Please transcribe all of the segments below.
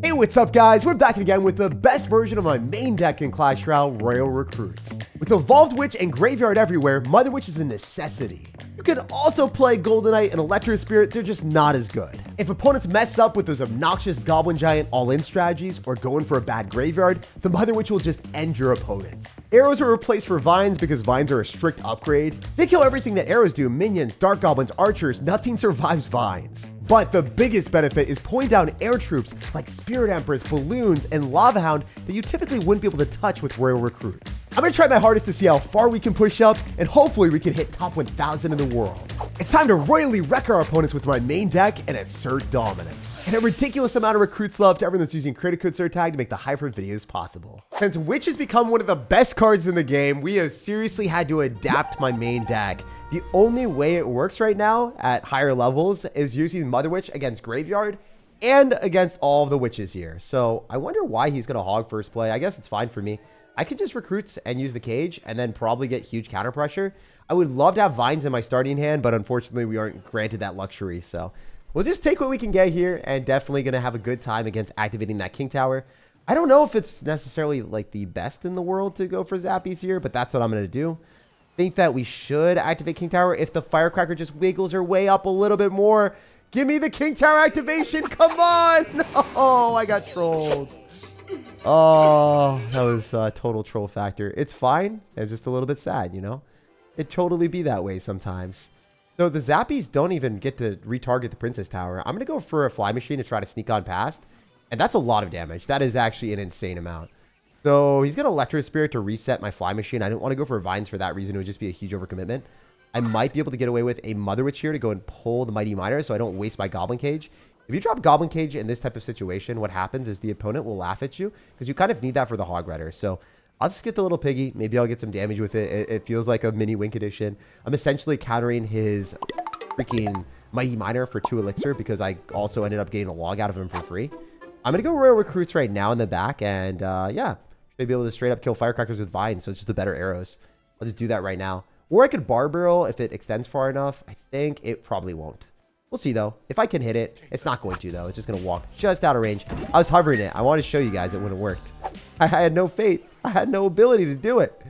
Hey, what's up guys? We're back again with the best version of my main deck in Clash Royale Recruits. With Evolved Witch and Graveyard everywhere, Mother Witch is a necessity. You can also play Golden Knight and Electro Spirit, they're just not as good. If opponents mess up with those obnoxious Goblin Giant all-in strategies or going for a bad Graveyard, the Mother Witch will just end your opponents. Arrows are replaced for Vines because Vines are a strict upgrade. They kill everything that arrows do, minions, Dark Goblins, Archers, nothing survives Vines. But the biggest benefit is pulling down air troops like Spirit Empress, Balloons, and Lava Hound that you typically wouldn't be able to touch with Royal Recruits. I'm going to try my hardest to see how far we can push up, and hopefully we can hit top 1000 in the world. It's time to royally wreck our opponents with my main deck and assert dominance. And a ridiculous amount of recruits love to everyone that's using creator code SirTag to make the hyper videos possible. Since Witch has become one of the best cards in the game, we have seriously had to adapt my main deck. The only way it works right now at higher levels is using Mother Witch against Graveyard and against all of the witches here. So I wonder why he's going to hog first play. I guess it's fine for me. I could just recruits and use the cage and then probably get huge counter pressure. I would love to have Vines in my starting hand, but unfortunately we aren't granted that luxury. So we'll just take what we can get here and definitely going to have a good time against activating that King Tower. I don't know if it's necessarily like the best in the world to go for zappies here, but that's what I'm going to do. Think that we should activate King Tower if the Firecracker just wiggles her way up a little bit more. Give me the King Tower activation. Come on. No, I got trolled. Oh, that was a total troll factor. It's fine. I'm just a little bit sad, you know? It totally be that way sometimes. So the zappies don't even get to retarget the Princess Tower. I'm going to go for a Fly Machine to try to sneak on past. And that's a lot of damage. That is actually an insane amount. So he's going to Electro Spirit to reset my Fly Machine. I didn't want to go for Vines for that reason. It would just be a huge overcommitment. I might be able to get away with a Mother Witch here to go and pull the Mighty Miner so I don't waste my Goblin Cage. If you drop Goblin Cage in this type of situation, what happens is the opponent will laugh at you because you kind of need that for the Hog Rider. So I'll just get the little piggy. Maybe I'll get some damage with it. It feels like a mini Wink Edition. I'm essentially countering his freaking Mighty Miner for 2 elixir because I also ended up getting a log out of him for free. I'm going to go Royal Recruits right now in the back and yeah. Maybe able to straight up kill Firecrackers with Vines, so it's just the better arrows. I'll just do that right now. Or I could Bar Barrel if it extends far enough. I think it probably won't. We'll see, though. If I can hit it, it's not going to, though. It's just going to walk just out of range. I was hovering it. I wanted to show you guys it wouldn't have worked. I had no faith. I had no ability to do it.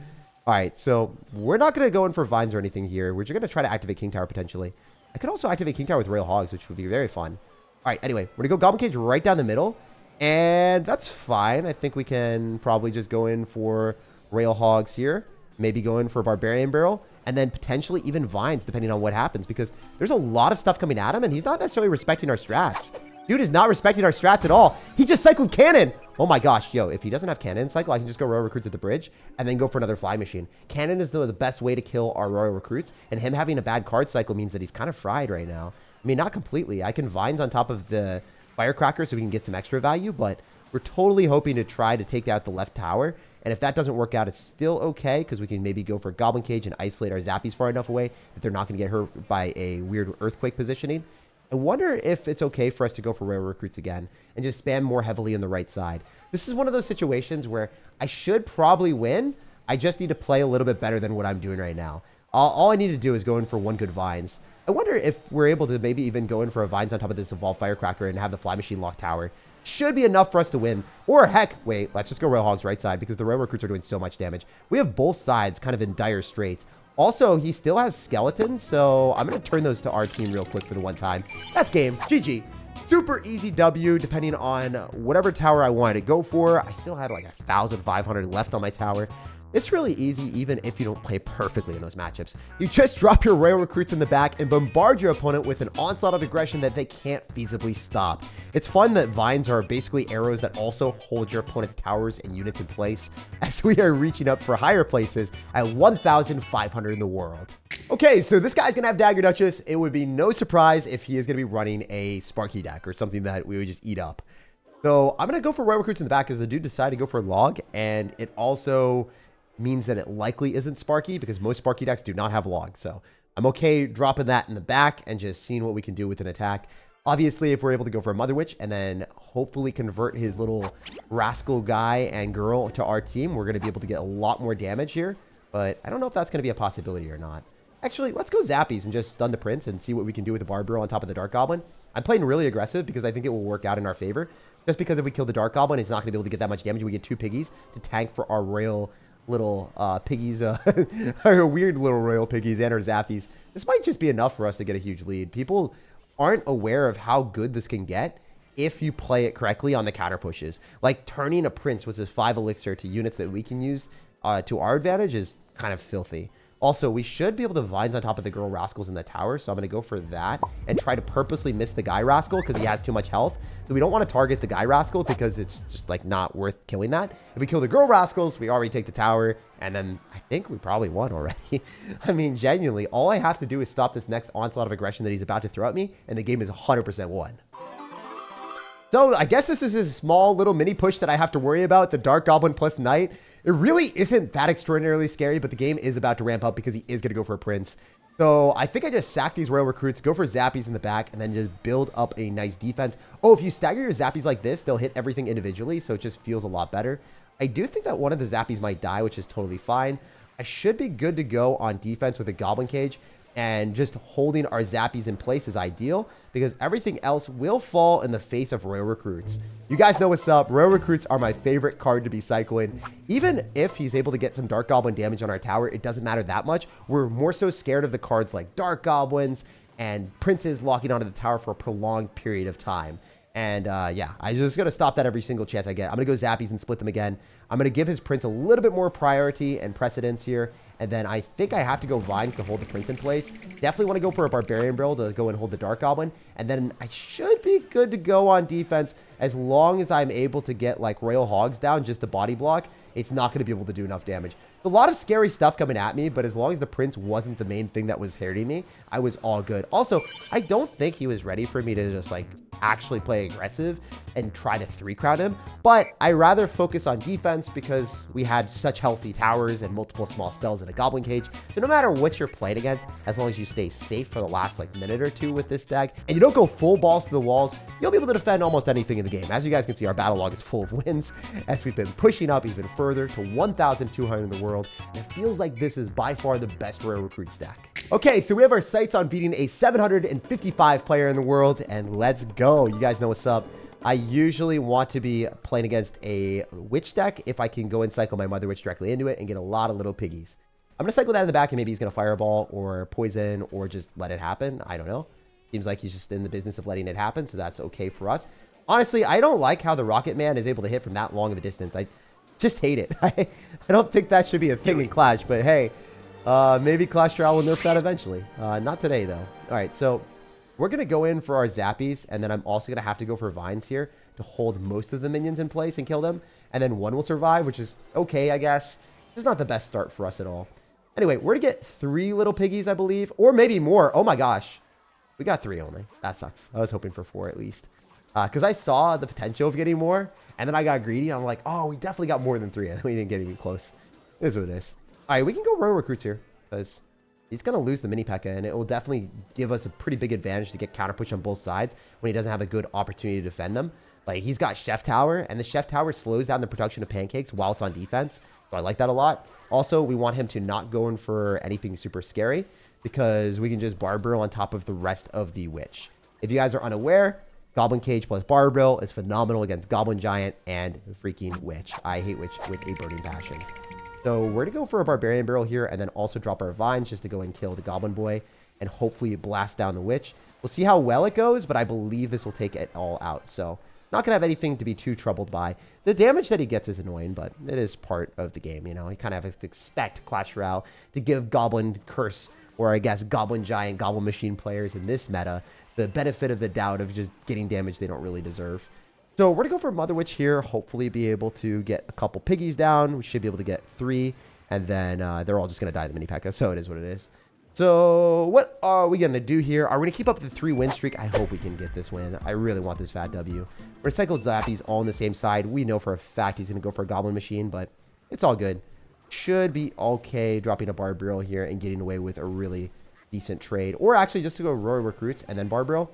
All right, so we're not going to go in for Vines or anything here. We're just going to try to activate King Tower potentially. I could also activate King Tower with Royal Hogs, which would be very fun. All right, anyway, we're going to go Goblin Cage right down the middle. And that's fine. I think we can probably just go in for Royal Hogs here. Maybe go in for Barbarian Barrel. And then potentially even Vines, depending on what happens. Because there's a lot of stuff coming at him. And he's not necessarily respecting our strats. Dude is not respecting our strats at all. He just cycled Cannon. Oh my gosh. Yo, if he doesn't have Cannon cycle, I can just go Royal Recruits at the bridge. And then go for another Fly Machine. Cannon is the best way to kill our Royal Recruits. And him having a bad card cycle means that he's kind of fried right now. I mean, not completely. I can Vines on top of the Firecracker so we can get some extra value, but we're totally hoping to try to take out the left tower. And if that doesn't work out, it's still okay because we can maybe go for Goblin Cage and isolate our zappies far enough away that they're not going to get hurt by a weird earthquake positioning. I wonder if it's okay for us to go for Royal Recruits again and just spam more heavily on the right side. This is one of those situations where I should probably win. I just need to play a little bit better than what I'm doing right now. All I need to do is go in for one good Vines. I wonder if we're able to maybe even go in for a Vines on top of this Evolved Firecracker and have the Fly Machine lock tower. Should be enough for us to win. Or heck, wait, let's just go Royal Hogs right side because the Royal Recruits are doing so much damage. We have both sides kind of in dire straits. Also, he still has skeletons, so I'm going to turn those to our team real quick for the one time. That's game. GG. Super easy W depending on whatever tower I wanted to go for. I still had like 1,500 left on my tower. It's really easy even if you don't play perfectly in those matchups. You just drop your Royal Recruits in the back and bombard your opponent with an onslaught of aggression that they can't feasibly stop. It's fun that Vines are basically arrows that also hold your opponent's towers and units in place as we are reaching up for higher places at 1,500 in the world. Okay, so this guy's going to have Dagger Duchess. It would be no surprise if he is going to be running a Sparky deck or something that we would just eat up. So I'm going to go for Royal Recruits in the back because the dude decided to go for a log, and it also means that it likely isn't Sparky because most Sparky decks do not have logs. So I'm okay dropping that in the back and just seeing what we can do with an attack. Obviously, if we're able to go for a Mother Witch and then hopefully convert his little rascal guy and girl to our team, we're going to be able to get a lot more damage here. But I don't know if that's going to be a possibility or not. Actually, let's go Zappies and just stun the Prince and see what we can do with the Bar Barrel on top of the Dark Goblin. I'm playing really aggressive because I think it will work out in our favor. Just because if we kill the Dark Goblin, it's not going to be able to get that much damage. We get 2 piggies to tank for our royal little piggies, our weird little royal piggies and our zappies. This might just be enough for us to get a huge lead. People aren't aware of how good this can get if you play it correctly on the counter pushes. Like turning a prince, which is 5 elixir, to units that we can use to our advantage is kind of filthy. Also, we should be able to vines on top of the girl rascals in the tower, so I'm going to go for that and try to purposely miss the guy rascal because he has too much health. So we don't want to target the guy rascal because it's just like not worth killing that. If we kill the girl rascals, we already take the tower, and then I think we probably won already. I mean, genuinely, all I have to do is stop this next onslaught of aggression that he's about to throw at me, and the game is 100% won. So I guess this is a small little mini push that I have to worry about, the Dark Goblin plus Knight. It really isn't that extraordinarily scary, but the game is about to ramp up because he is going to go for a Prince. So I think I just sack these Royal Recruits, go for Zappies in the back, and then just build up a nice defense. Oh, if you stagger your Zappies like this, they'll hit everything individually, so it just feels a lot better. I do think that one of the Zappies might die, which is totally fine. I should be good to go on defense with a Goblin Cage, and just holding our Zappies in place is ideal because everything else will fall in the face of Royal Recruits. You guys know what's up. Royal Recruits are my favorite card to be cycling. Even if he's able to get some Dark Goblin damage on our tower, it doesn't matter that much. We're more so scared of the cards like Dark Goblins and Princes locking onto the tower for a prolonged period of time. And yeah, I'm just going to stop that every single chance I get. I'm going to go Zappies and split them again. I'm going to give his Prince a little bit more priority and precedence here. And then I think I have to go Vines to hold the Prince in place. Definitely want to go for a Barbarian Brill to go and hold the Dark Goblin. And then I should be good to go on defense as long as I'm able to get like Royal Hogs down, just the body block. It's not going to be able to do enough damage. A lot of scary stuff coming at me, but as long as the Prince wasn't the main thing that was hurting me, I was all good. Also, I don't think he was ready for me to just like actually play aggressive and try to 3-crown him, but I rather focus on defense because we had such healthy towers and multiple small spells in a Goblin Cage. So no matter what you're playing against, as long as you stay safe for the last like minute or two with this deck and you don't go full balls to the walls, you'll be able to defend almost anything in the game. As you guys can see, our battle log is full of wins as we've been pushing up even further to 1,200 in the world. And it feels like this is by far the best Royal Recruit stack. Okay, so we have our sights on beating a 755 player in the world, and let's go. You guys know what's up. I usually want to be playing against a Witch deck if I can go and cycle my Mother Witch directly into it and get a lot of little piggies. I'm going to cycle that in the back, and maybe he's going to Fireball or Poison or just let it happen. I don't know. Seems like he's just in the business of letting it happen, so that's okay for us. Honestly, I don't like how the Rocket Man is able to hit from that long of a distance. I just hate it. I don't think that should be a thing in Clash, but hey, maybe Clash Royale will nerf that eventually. Not today, though. All right, so we're going to go in for our Zappies, and then I'm also going to have to go for Vines here to hold most of the minions in place and kill them. And then one will survive, which is okay, I guess. It's not the best start for us at all. Anyway, we're going to get 3 little piggies, I believe, or maybe more. Oh my gosh. We got 3 only. That sucks. I was hoping for 4 at least. Because I saw the potential of getting more, and then I got greedy. I'm like, oh, we definitely got more than 3, and we didn't get even close. It is what it is. All right, we can go Royal Recruits here, because he's going to lose the mini pekka, and it will definitely give us a pretty big advantage to get counter push on both sides when he doesn't have a good opportunity to defend them. Like, he's got Chef Tower, and the Chef Tower slows down the production of pancakes while it's on defense, so I like that a lot. Also, we want him to not go in for anything super scary, because we can just Barbarian on top of the rest of the Witch. If you guys are unaware, Goblin Cage plus Barbarian is phenomenal against Goblin Giant and freaking Witch. I hate Witch with a burning passion. So we're going to go for a Barbarian Barrel here and then also drop our Vines just to go and kill the Goblin Boy and hopefully blast down the Witch. We'll see how well it goes, but I believe this will take it all out. So not going to have anything to be too troubled by. The damage that he gets is annoying, but it is part of the game. You know, you kind of have to expect Clash Royale to give Goblin Curse, or I guess Goblin Giant, Goblin Machine players in this meta the benefit of the doubt of just getting damage they don't really deserve. So we're going to go for Mother Witch here. Hopefully be able to get a couple piggies down. We should be able to get 3. And then they're all just going to die in the mini pekka. So it is what it is. So what are we going to do here? Are we going to keep up the 3-win streak? I hope we can get this win. I really want this fat W. We're going to cycle Zappies all on the same side. We know for a fact he's going to go for a Goblin Machine, but it's all good. Should be okay dropping a Barbarian here and getting away with a really decent trade. Or actually just to go Royal Recruits and then Barbarian.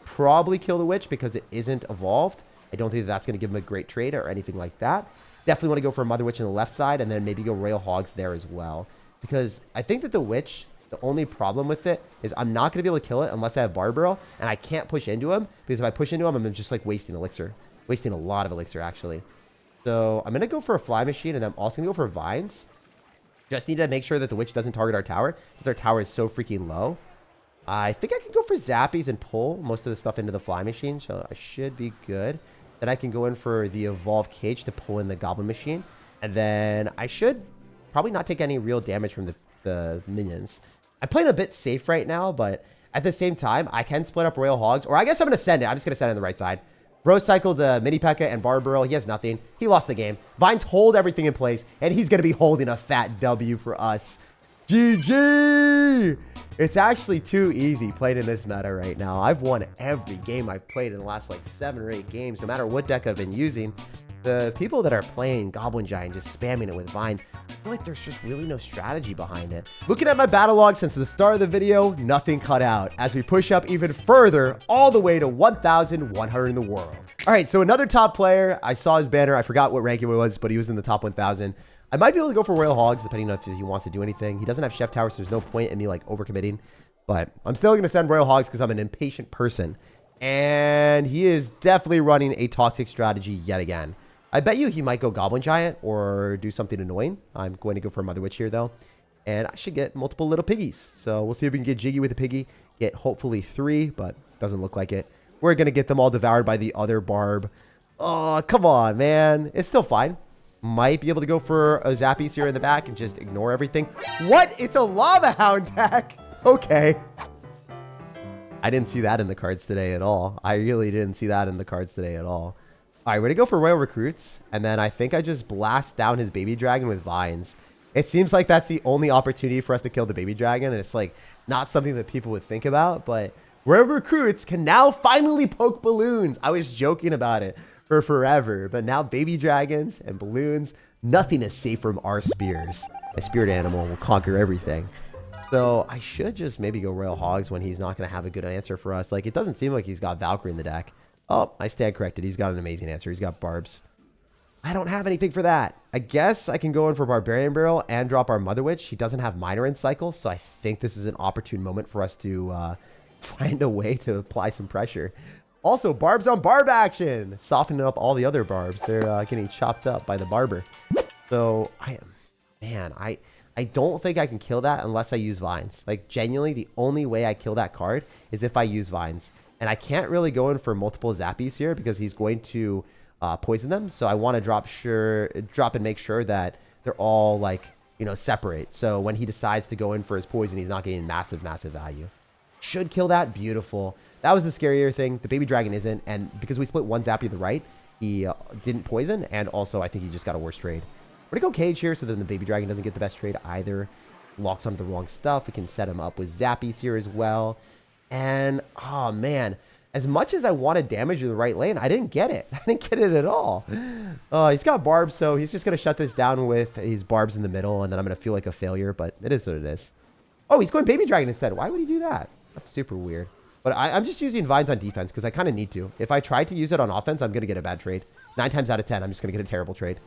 Probably kill the Witch because it isn't evolved. I don't think that's going to give him a great trade or anything like that. Definitely want to go for a Mother Witch on the left side and then maybe go Royal Hogs there as well. Because I think that the Witch The only problem with it is I'm not going to be able to kill it unless I have barb barrel, and I can't push into him because if I push into him, I'm just like wasting elixir. Wasting a lot of elixir, actually. So I'm going to go for a fly machine, and I'm also going to go for vines. Just need to make sure that the witch doesn't target our tower, since our tower is so freaking low. I think I can go for zappies and pull most of the stuff into the fly machine, so I should be good. Then I can go in for the evolved cage to pull in the goblin machine. And then I should probably not take any real damage from the minions. I'm playing a bit safe right now, but at the same time, I can split up Royal Hogs. Or I guess I'm going to send it. I'm just going to send it on the right side. Bro cycled the mini Pekka and Barb Burrow. He has nothing. He lost the game. Vines hold everything in place, and he's going to be holding a fat W for us. GG! It's actually too easy playing in this meta right now. I've won every game I've played in the last like 7 or 8 games, no matter what deck I've been using. The people that are playing Goblin Giant, just spamming it with vines, I feel like there's just really no strategy behind it. Looking at my battle log since the start of the video, nothing cut out as we push up even further, all the way to 1,100 in the world. All right, so another top player. I saw his banner. I forgot what rank it was, but he was in the top 1,000. I might be able to go for Royal Hogs, depending on if he wants to do anything. He doesn't have Chef Tower, so there's no point in me like overcommitting. But I'm still going to send Royal Hogs because I'm an impatient person. And he is definitely running a toxic strategy yet again. I bet you he might go Goblin Giant or do something annoying. I'm going to go for Mother Witch here, though. And I should get multiple little piggies. So we'll see if we can get jiggy with the piggy. Get hopefully 3, but doesn't look like it. We're going to get them all devoured by the other barb. Oh, come on, man. It's still fine. Might be able to go for a zappies here in the back and just ignore everything. What? It's a lava hound deck. Okay. I didn't see that in the cards today at all. I really didn't see that in the cards today at all. All right, we're going to go for Royal Recruits. And then I think I just blast down his baby dragon with vines. It seems like that's the only opportunity for us to kill the baby dragon. And it's like not something that people would think about. But Royal Recruits can now finally poke balloons. I was joking about it for forever. But now baby dragons and balloons, nothing is safe from our spears. A spirit animal will conquer everything. So I should just maybe go Royal Hogs when he's not going to have a good answer for us. Like, it doesn't seem like he's got Valkyrie in the deck. Oh, I stand corrected. He's got an amazing answer. He's got barbs. I don't have anything for that. I guess I can go in for Barbarian Barrel and drop our Mother Witch. He doesn't have Miner in cycle, so I think this is an opportune moment for us to find a way to apply some pressure. Also, barbs on barb action. Softening up all the other barbs. They're getting chopped up by the barber. So, I don't think I can kill that unless I use vines. Like, genuinely, the only way I kill that card is if I use vines. And I can't really go in for multiple zappies here because he's going to poison them. So I want to drop and make sure that they're all like, you know, separate. So when he decides to go in for his poison, he's not getting massive value. Should kill that. Beautiful. That was the scarier thing. The baby dragon isn't. And because we split one zappy to the right, he didn't poison. And also, I think he just got a worse trade. We're going to go cage here so then the baby dragon doesn't get the best trade either. Locks onto the wrong stuff. We can set him up with zappies here as well. And, oh, man, as much as I wanted damage to the right lane, I didn't get it. I didn't get it at all. He's got barbs, so he's just going to shut this down with his barbs in the middle, and then I'm going to feel like a failure, but it is what it is. Oh, he's going Baby Dragon instead. Why would he do that? That's super weird. But I'm just using vines on defense because I kind of need to. If I try to use it on offense, I'm going to get a bad trade. 9 times out of 10, I'm just going to get a terrible trade.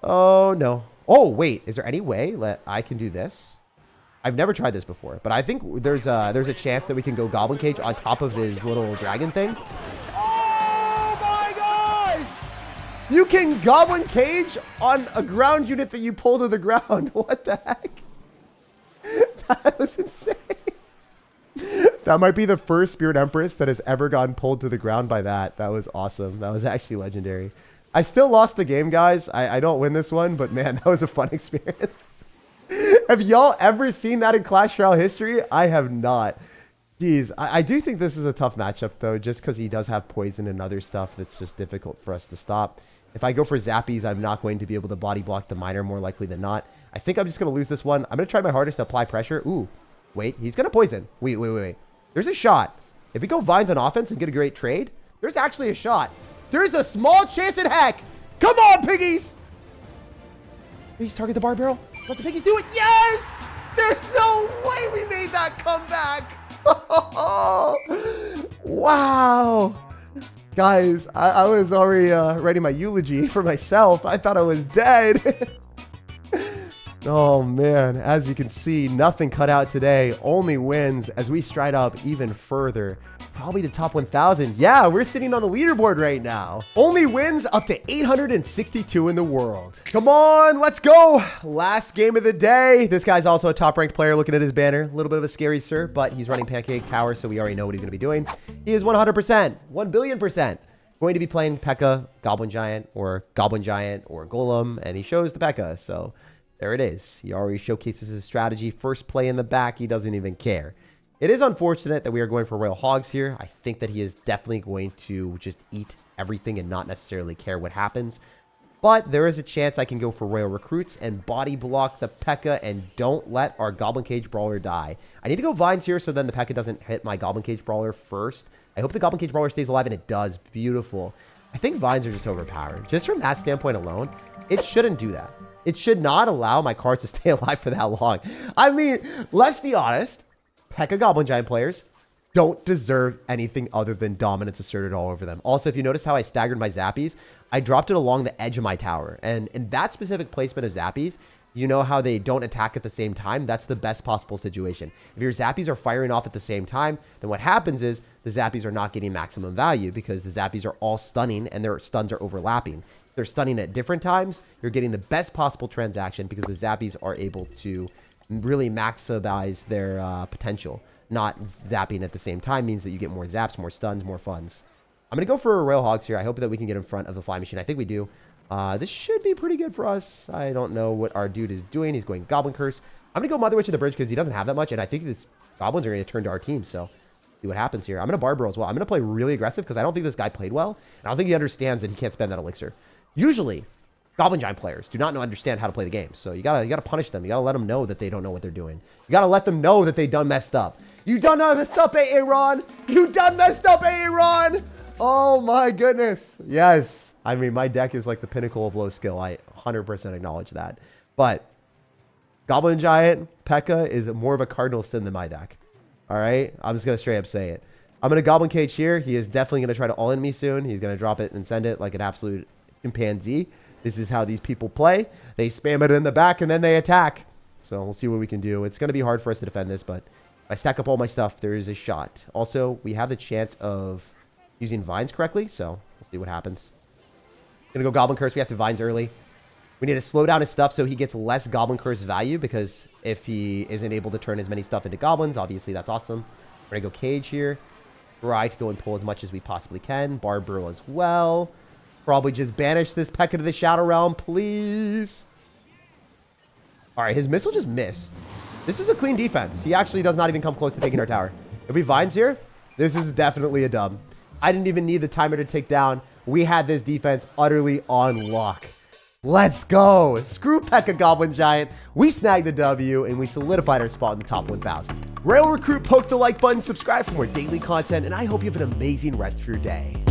Oh, no. Oh, wait. Is there any way that I can do this? I've never tried this before, but I think there's a chance that we can go Goblin Cage on top of his little dragon thing. Oh my gosh! You can Goblin Cage on a ground unit that you pull to the ground. What the heck? That was insane. That might be the first Spirit Empress that has ever gotten pulled to the ground by that. That was awesome. That was actually legendary. I still lost the game, guys. I don't win this one, but man, that was a fun experience. Have y'all ever seen that in Clash Royale history? I have not. Jeez, I do think this is a tough matchup, though, just because he does have poison and other stuff that's just difficult for us to stop. If I go for zappies, I'm not going to be able to body block the miner more likely than not. I think I'm just going to lose this one. I'm going to try my hardest to apply pressure. Ooh, wait, he's going to poison. Wait. There's a shot. If we go vines on offense and get a great trade, there's actually a shot. There's a small chance in heck. Come on, piggies. Please target the bar barrel. Let the piggies do it. Yes! There's no way we made that comeback. Wow. Guys, I was already writing my eulogy for myself. I thought I was dead. Oh man, as you can see, nothing cut out today. Only wins as we stride up even further. Probably to top 1,000. Yeah, we're sitting on the leaderboard right now. Only wins up to 862 in the world. Come on, let's go. Last game of the day. This guy's also a top ranked player. Looking at his banner, a little bit of a scary sir, but he's running Pancake Tower, so we already know what he's going to be doing. He is 100%, 1 billion% going to be playing Pekka, Goblin Giant, or Golem, and he shows the Pekka, so there it is. He already showcases his strategy. First play in the back, he doesn't even care. It is unfortunate that we are going for Royal Hogs here. I think that he is definitely going to just eat everything and not necessarily care what happens. But there is a chance I can go for Royal Recruits and body block the Pekka and don't let our Goblin Cage Brawler die. I need to go Vines here so then the Pekka doesn't hit my Goblin Cage Brawler first. I hope the Goblin Cage Brawler stays alive, and it does. Beautiful. I think Vines are just overpowered. Just from that standpoint alone, it shouldn't do that. It should not allow my cards to stay alive for that long. I mean, let's be honest. Pekka Goblin Giant players don't deserve anything other than dominance asserted all over them. Also, if you notice how I staggered my zappies, I dropped it along the edge of my tower. And in that specific placement of zappies, you know how they don't attack at the same time? That's the best possible situation. If your zappies are firing off at the same time, then what happens is the zappies are not getting maximum value because the zappies are all stunning and their stuns are overlapping. If they're stunning at different times, you're getting the best possible transaction because the zappies are able to really maximize their potential. Not zapping at the same time means that you get more zaps, more stuns, more funds. I'm going to go for Royal Hogs here. I hope that we can get in front of the fly machine. I think we do. This should be pretty good for us. I don't know what our dude is doing. He's going Goblin Curse. I'm going to go Mother Witch at the bridge because he doesn't have that much, and I think these goblins are going to turn to our team, so see what happens here. I'm going to Barbaro as well. I'm going to play really aggressive because I don't think this guy played well, and I don't think he understands that he can't spend that elixir. Usually, Goblin Giant players do not understand how to play the game, so you gotta punish them. You gotta let them know that they don't know what they're doing. You gotta let them know that they done messed up. You done messed up, Aaron. You done messed up, Aaron. Oh my goodness. Yes. I mean, my deck is like the pinnacle of low skill. I 100% acknowledge that. But Goblin Giant Pekka is more of a cardinal sin than my deck. All right, I'm just gonna straight up say it. I'm gonna Goblin Cage here. He is definitely gonna try to all in me soon. He's gonna drop it and send it like an absolute chimpanzee. This is how these people play. They spam it in the back and then they attack. So we'll see what we can do. It's going to be hard for us to defend this, but if I stack up all my stuff, there is a shot. Also, we have the chance of using Vines correctly, so we'll see what happens. Going to go Goblin Curse. We have to Vines early. We need to slow down his stuff so he gets less Goblin Curse value, because if he isn't able to turn as many stuff into goblins, obviously that's awesome. We're going to go Cage here. Try to go and pull as much as we possibly can. Barbaro as well. Probably just banish this Pekka to the Shadow Realm, please. All right, his missile just missed. This is a clean defense. He actually does not even come close to taking our tower. If we Vines here, this is definitely a dub. I didn't even need the timer to take down. We had this defense utterly on lock. Let's go. Screw Pekka Goblin Giant. We snagged the W, and we solidified our spot in the top 1,000. Royal Recruit, poke the like button, subscribe for more daily content, and I hope you have an amazing rest of your day.